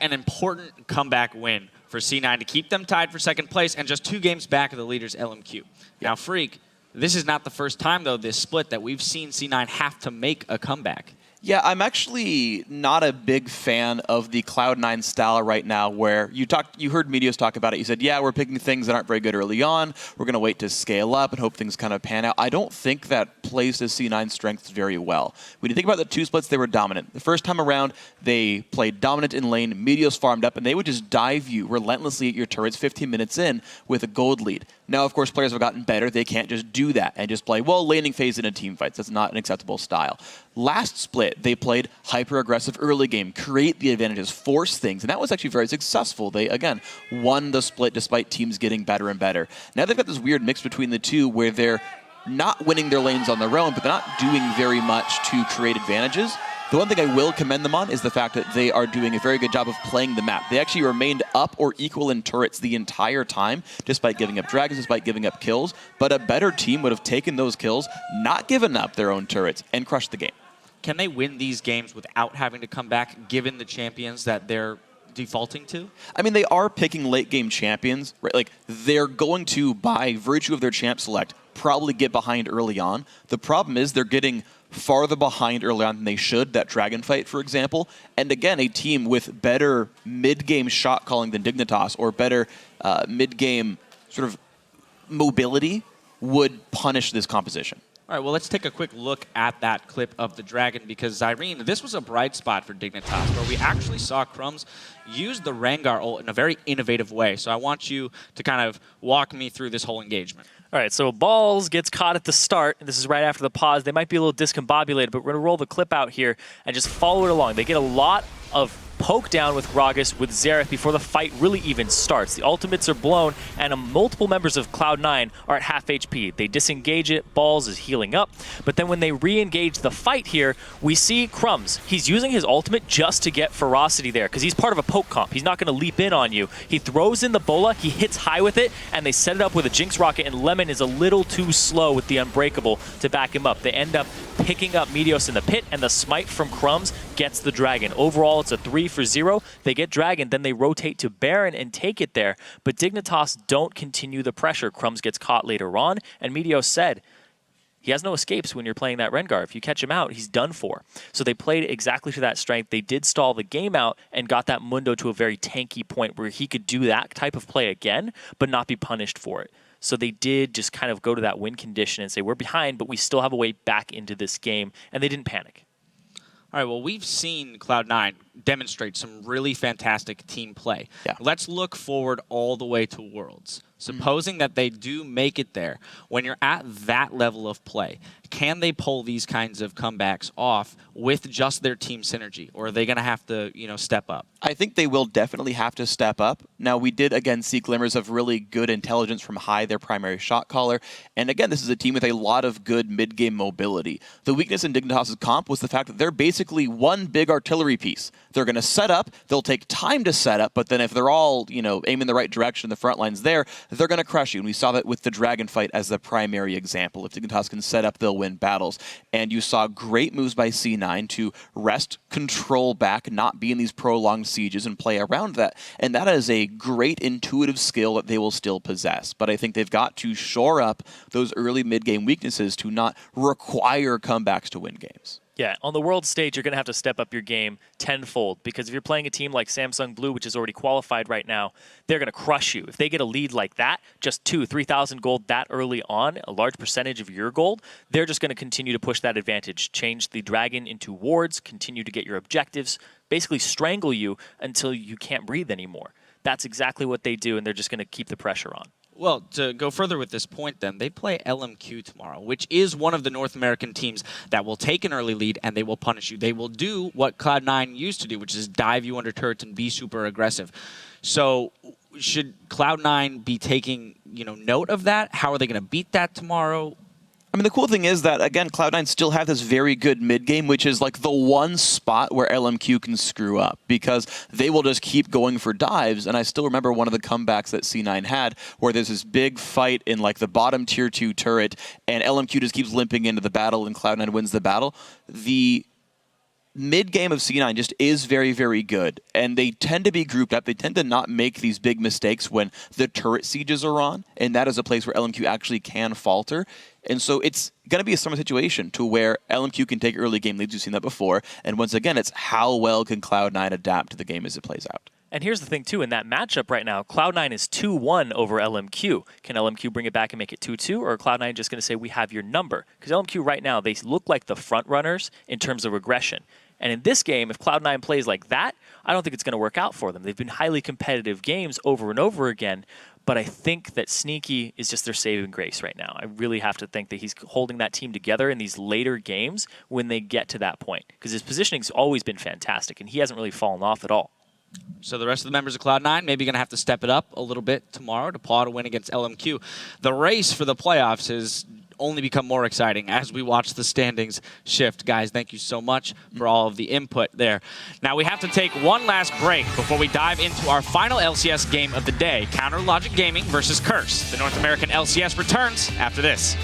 an important comeback win for C9 to keep them tied for second place and just 2 games back of the leaders LMQ. Now, Freak, this is not the first time, though, this split that we've seen C9 have to make a comeback. Yeah, I'm actually not a big fan of the Cloud9 style right now where you heard Meteos talk about it. You said, yeah, we're picking things that aren't very good early on. We're going to wait to scale up and hope things kind of pan out. I don't think that plays to C9's strengths very well. When you think about the 2 splits, they were dominant. The first time around, they played dominant in lane. Meteos farmed up, and they would just dive you relentlessly at your turrets 15 minutes in with a gold lead. Now, of course, players have gotten better. They can't just do that and just play, well, laning phase in a team fight. That's not an acceptable style. Last split, they played hyper-aggressive early game, create the advantages, force things, and that was actually very successful. They, again, won the split despite teams getting better and better. Now they've got this weird mix between the two where they're not winning their lanes on their own, but they're not doing very much to create advantages. The one thing I will commend them on is the fact that they are doing a very good job of playing the map. They actually remained up or equal in turrets the entire time, despite giving up dragons, despite giving up kills. But a better team would have taken those kills, not given up their own turrets, and crushed the game. Can they win these games without having to come back, given the champions that they're defaulting to? I mean, they are picking late game champions, right? Like, they're going to, by virtue of their champ select, probably get behind early on. The problem is they're getting farther behind early on than they should, that dragon fight, for example. And again, a team with better mid-game shot calling than Dignitas, or better mid-game sort of mobility, would punish this composition. All right, well, let's take a quick look at that clip of the Dragon, because, Irene, this was a bright spot for Dignitas, where we actually saw Crumbs use the Rengar ult in a very innovative way. So I want you to kind of walk me through this whole engagement. All right, so Balls gets caught at the start, and this is right after the pause. They might be a little discombobulated, but we're going to roll the clip out here and just follow it along. They get a lot of poke down with Gragas, with Xerath before the fight really even starts. The ultimates are blown, and multiple members of Cloud9 are at half HP. They disengage it, Balls is healing up, but then when they re-engage the fight here, we see Crumbs. He's using his ultimate just to get ferocity there, because he's part of a poke comp. He's not going to leap in on you. He throws in the bola, he hits high with it, and they set it up with a Jinx Rocket, and Lemon is a little too slow with the Unbreakable to back him up. They end up picking up Meteos in the pit, and the smite from Crumbs gets the Dragon. Overall, it's a 3-for-0. They get Dragon, then they rotate to Baron and take it there, but Dignitas don't continue the pressure. Crumbs gets caught later on, and Meteos said, he has no escapes when you're playing that Rengar. If you catch him out, he's done for. So they played exactly to that strength. They did stall the game out and got that Mundo to a very tanky point where he could do that type of play again, but not be punished for it. So they did just kind of go to that win condition and say, we're behind, but we still have a way back into this game, and they didn't panic. All right, well, we've seen Cloud9 demonstrate some really fantastic team play. Yeah. Let's look forward all the way to Worlds. Supposing that they do make it there, when you're at that level of play, can they pull these kinds of comebacks off with just their team synergy, or are they going to have to, step up? I think they will definitely have to step up. Now, we did, again, see glimmers of really good intelligence from High, their primary shot caller. And again, this is a team with a lot of good mid-game mobility. The weakness in Dignitas' comp was the fact that they're basically one big artillery piece. They're going to set up, they'll take time to set up, but then if they're all, aiming the right direction, the front line's there, they're going to crush you. And we saw that with the Dragon fight as the primary example. If Dignitas can set up, they'll win battles. And you saw great moves by C9 to wrest control back, not be in these prolonged sieges, and play around that. And that is a great intuitive skill that they will still possess. But I think they've got to shore up those early mid-game weaknesses to not require comebacks to win games. Yeah, on the world stage, you're going to have to step up your game tenfold, because if you're playing a team like Samsung Blue, which is already qualified right now, they're going to crush you. If they get a lead like that, just 3,000 gold that early on, a large percentage of your gold, they're just going to continue to push that advantage, change the Dragon into wards, continue to get your objectives, basically strangle you until you can't breathe anymore. That's exactly what they do, and they're just going to keep the pressure on. Well, to go further with this point then, they play LMQ tomorrow, which is one of the North American teams that will take an early lead and they will punish you. They will do what Cloud9 used to do, which is dive you under turrets and be super aggressive. So should Cloud9 be taking, note of that? How are they going to beat that tomorrow? I mean, the cool thing is that, again, Cloud9 still have this very good mid-game, which is like the one spot where LMQ can screw up, because they will just keep going for dives. And I still remember one of the comebacks that C9 had where there's this big fight in like the bottom tier 2 turret, and LMQ just keeps limping into the battle and Cloud9 wins the battle. The mid-game of C9 just is very, very good, and they tend to be grouped up. They tend to not make these big mistakes when the turret sieges are on, and that is a place where LMQ actually can falter. And so it's going to be a similar situation to where LMQ can take early game leads. We've seen that before. And once again, it's how well can Cloud9 adapt to the game as it plays out. And here's the thing, too. In that matchup right now, Cloud9 is 2-1 over LMQ. Can LMQ bring it back and make it 2-2, or Cloud9 just going to say, we have your number? Because LMQ right now, they look like the front runners in terms of regression. And in this game, if Cloud9 plays like that, I don't think it's going to work out for them. They've been highly competitive games over and over again, but I think that Sneaky is just their saving grace right now. I really have to think that he's holding that team together in these later games when they get to that point, because his positioning's always been fantastic, and he hasn't really fallen off at all. So the rest of the members of Cloud9 maybe going to have to step it up a little bit tomorrow to paw to win against LMQ. The race for the playoffs has only become more exciting as we watch the standings shift. Guys, thank you so much for all of the input there. Now we have to take one last break before we dive into our final LCS game of the day, Counter Logic Gaming versus Curse. The North American LCS returns after this.